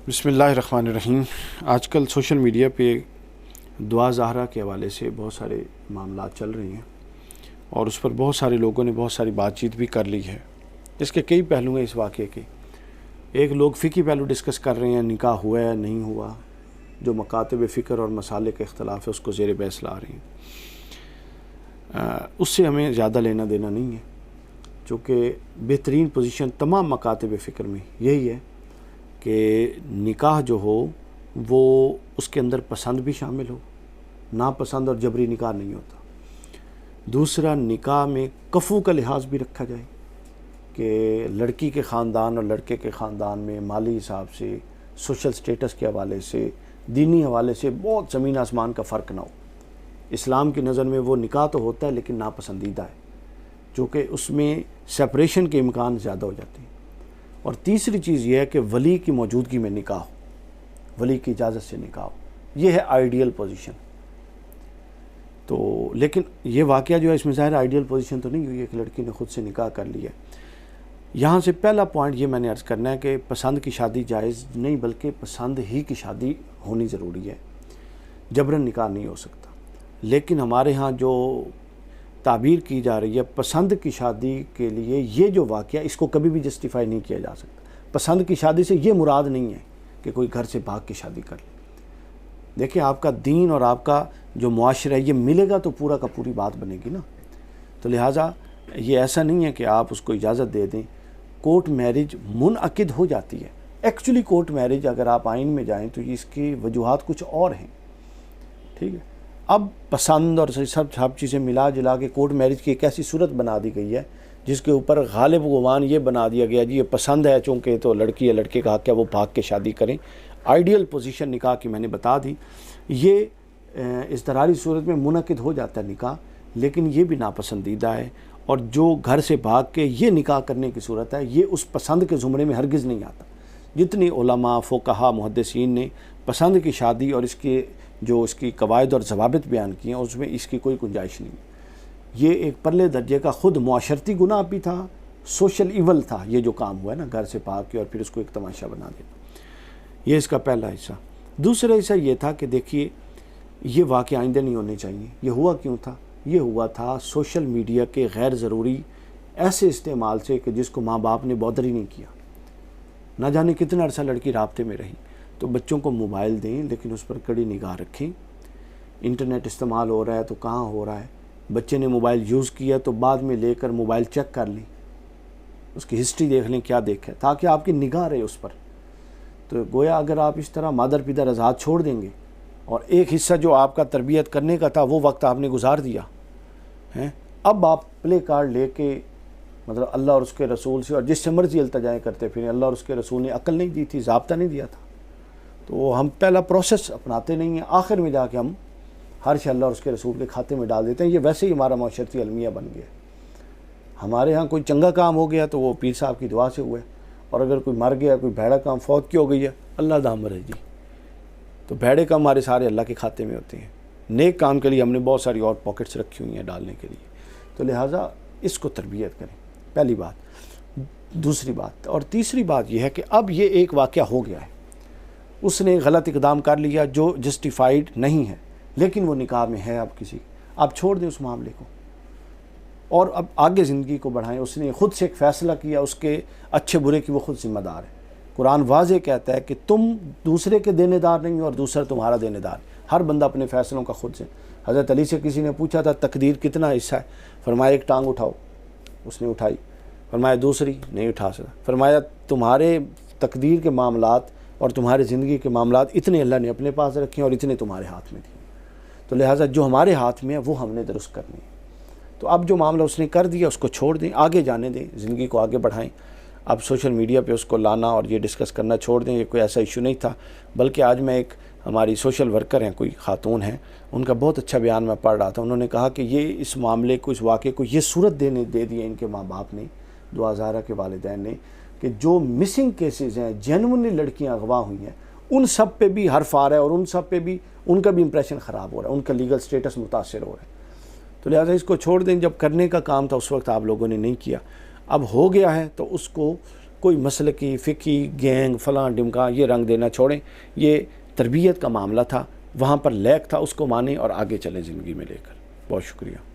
بسم اللہ الرحمن الرحیم۔ آج کل سوشل میڈیا پہ دعا زہرا کے حوالے سے بہت سارے معاملات چل رہے ہیں اور اس پر بہت سارے لوگوں نے بہت ساری بات چیت بھی کر لی ہے۔ اس کے کئی پہلو ہیں اس واقعے کے۔ ایک لوگ فقہی پہلو ڈسکس کر رہے ہیں، نکاح ہوا ہے نہیں ہوا، جو مکاتب فکر اور مسالے کا اختلاف ہے اس کو زیر بحث لا رہے ہیں۔ اس سے ہمیں زیادہ لینا دینا نہیں ہے، چونکہ بہترین پوزیشن تمام مکاتب فکر میں یہی ہے کہ نکاح جو ہو وہ اس کے اندر پسند بھی شامل ہو، ناپسند اور جبری نکاح نہیں ہوتا۔ دوسرا، نکاح میں کفو کا لحاظ بھی رکھا جائے کہ لڑکی کے خاندان اور لڑکے کے خاندان میں مالی حساب سے، سوشل سٹیٹس کے حوالے سے، دینی حوالے سے بہت زمین آسمان کا فرق نہ ہو۔ اسلام کی نظر میں وہ نکاح تو ہوتا ہے لیکن ناپسندیدہ ہے، چونکہ اس میں سپریشن کے امکان زیادہ ہو جاتے ہیں۔ اور تیسری چیز یہ ہے کہ ولی کی موجودگی میں نکاح ہو، ولی کی اجازت سے نکاح ہو، یہ ہے آئیڈیل پوزیشن۔ تو لیکن یہ واقعہ جو ہے اس میں ظاہر آئیڈیل پوزیشن تو نہیں ہوئی ہے کہ لڑکی نے خود سے نکاح کر لیا۔ یہاں سے پہلا پوائنٹ یہ میں نے عرض کرنا ہے کہ پسند کی شادی جائز نہیں، بلکہ پسند ہی کی شادی ہونی ضروری ہے، جبرن نکاح نہیں ہو سکتا۔ لیکن ہمارے ہاں جو تعبیر کی جا رہی ہے پسند کی شادی کے لیے، یہ جو واقعہ اس کو کبھی بھی جسٹیفائی نہیں کیا جا سکتا۔ پسند کی شادی سے یہ مراد نہیں ہے کہ کوئی گھر سے بھاگ کے شادی کر لے۔ دیکھیں، آپ کا دین اور آپ کا جو معاشرہ ہے یہ ملے گا تو پورا کا پوری بات بنے گی نا۔ تو لہٰذا یہ ایسا نہیں ہے کہ آپ اس کو اجازت دے دیں۔ کورٹ میرج منعقد ہو جاتی ہے۔ ایکچولی کورٹ میرج اگر آپ آئین میں جائیں تو اس کی وجوہات کچھ اور ہیں، ٹھیک ہے۔ اب پسند اور سب چیزیں ملا جلا کے کورٹ میرج کی ایک ایسی صورت بنا دی گئی ہے جس کے اوپر غالب گمان یہ بنا دیا گیا جی یہ پسند ہے، چونکہ تو لڑکی یا لڑکے کا حق ہے وہ بھاگ کے شادی کریں۔ آئیڈیل پوزیشن نکاح کی میں نے بتا دی۔ یہ اضطراری صورت میں منعقد ہو جاتا ہے نکاح، لیکن یہ بھی ناپسندیدہ ہے، اور جو گھر سے بھاگ کے یہ نکاح کرنے کی صورت ہے یہ اس پسند کے زمرے میں ہرگز نہیں آتا۔ جتنی علماء، فقہا، محدثین نے پسند کی شادی اور اس کی قواعد اور ضوابط بیان کیے ہیں اس میں اس کی کوئی گنجائش نہیں۔ یہ ایک پرلے درجے کا خود معاشرتی گناہ بھی تھا، سوشل ایول تھا یہ جو کام ہوا ہے نا، گھر سے بھاگ کے اور پھر اس کو ایک تماشا بنا دینا۔ یہ اس کا پہلا حصہ۔ دوسرا حصہ یہ تھا کہ دیکھیے یہ واقعہ آئندہ نہیں ہونے چاہیے۔ یہ ہوا کیوں تھا؟ یہ ہوا تھا سوشل میڈیا کے غیر ضروری ایسے استعمال سے کہ جس کو ماں باپ نے بودر ہی نہیں کیا۔ نہ جانے کتنا عرصہ لڑکی رابطے میں رہی۔ تو بچوں کو موبائل دیں لیکن اس پر کڑی نگاہ رکھیں۔ انٹرنیٹ استعمال ہو رہا ہے تو کہاں ہو رہا ہے، بچے نے موبائل یوز کیا تو بعد میں لے کر موبائل چیک کر لیں، اس کی ہسٹری دیکھ لیں کیا دیکھا ہے، تاکہ آپ کی نگاہ رہے اس پر۔ تو گویا اگر آپ اس طرح مادر پیدر آزاد چھوڑ دیں گے اور ایک حصہ جو آپ کا تربیت کرنے کا تھا وہ وقت آپ نے گزار دیا ہے، اب آپ پلے کارڈ لے کے مطلب اللہ اور اس کے رسول سے اور جس سے مرضی التجائیں کرتے پھریں۔ اللہ اور اس کے رسول نے عقل نہیں دی تھی، ضابطہ نہیں دیا تھا، تو ہم پہلا پروسیس اپناتے نہیں ہیں، آخر میں جا کے ہم ہر شے اللہ اور اس کے رسول کے کھاتے میں ڈال دیتے ہیں۔ یہ ویسے ہی ہمارا معاشرتی المیہ بن گیا۔ ہمارے ہاں کوئی چنگا کام ہو گیا تو وہ پیر صاحب کی دعا سے ہوا ہے، اور اگر کوئی مر گیا، کوئی بھیڑا کام فوت کی ہو گئی ہے، اللہ دامر ہے جی، تو بھیڑے کام ہمارے سارے اللہ کے کھاتے میں ہوتے ہیں۔ نیک کام کے لیے ہم نے بہت ساری اور پاکٹس رکھی ہوئی ہیں ڈالنے کے لیے۔ تو لہٰذا اس کو تربیت کریں، پہلی بات۔ دوسری بات اور تیسری بات یہ ہے کہ اب یہ ایک واقعہ ہو گیا ہے، اس نے غلط اقدام کر لیا جو جسٹیفائیڈ نہیں ہے، لیکن وہ نکاح میں ہے۔ اب کسی آپ چھوڑ دیں اس معاملے کو اور اب آگے زندگی کو بڑھائیں۔ اس نے خود سے ایک فیصلہ کیا، اس کے اچھے برے کی وہ خود ذمہ دار ہے۔ قرآن واضح کہتا ہے کہ تم دوسرے کے دینے دار نہیں ہو اور دوسرا تمہارا دینے دار۔ ہر بندہ اپنے فیصلوں کا خود سے۔ حضرت علی سے کسی نے پوچھا تھا تقدیر کتنا حصہ ہے، فرمایا ایک ٹانگ اٹھاؤ، اس نے اٹھائی، فرمایا دوسری نہیں اٹھا سکا، فرمایا تمہارے تقدیر کے معاملات اور تمہارے زندگی کے معاملات اتنے اللہ نے اپنے پاس رکھے ہیں اور اتنے تمہارے ہاتھ میں دیے، تو لہٰذا جو ہمارے ہاتھ میں ہے وہ ہم نے درست کرنی ہے۔ تو اب جو معاملہ اس نے کر دیا اس کو چھوڑ دیں، آگے جانے دیں، زندگی کو آگے بڑھائیں۔ اب سوشل میڈیا پہ اس کو لانا اور یہ ڈسکس کرنا چھوڑ دیں، یہ کوئی ایسا ایشو نہیں تھا۔ بلکہ آج میں ایک ہماری سوشل ورکر ہیں، کوئی خاتون ہیں، ان کا بہت اچھا بیان میں پڑھ رہا تھا۔ انہوں نے کہا کہ یہ اس معاملے کو، اس واقعے کو یہ صورت دے دی ہے ان کے ماں باپ نے، دعا زہرا کے والدین نے، کہ جو مسنگ کیسز ہیں، جینوئنلی لڑکیاں اغوا ہوئی ہیں، ان سب پہ بھی حرف آ رہا ہے اور ان سب پہ بھی ان کا بھی امپریشن خراب ہو رہا ہے، ان کا لیگل سٹیٹس متاثر ہو رہا ہے۔ تو لہٰذا اس کو چھوڑ دیں، جب کرنے کا کام تھا اس وقت آپ لوگوں نے نہیں کیا، اب ہو گیا ہے تو اس کو کوئی مسلکی فقی گینگ فلاں ڈمکا یہ رنگ دینا چھوڑیں. یہ تربیت کا معاملہ تھا, وہاں پر لیک تھا, اس کو مانیں اور آگے چلیں زندگی میں لے کر. بہت شکریہ.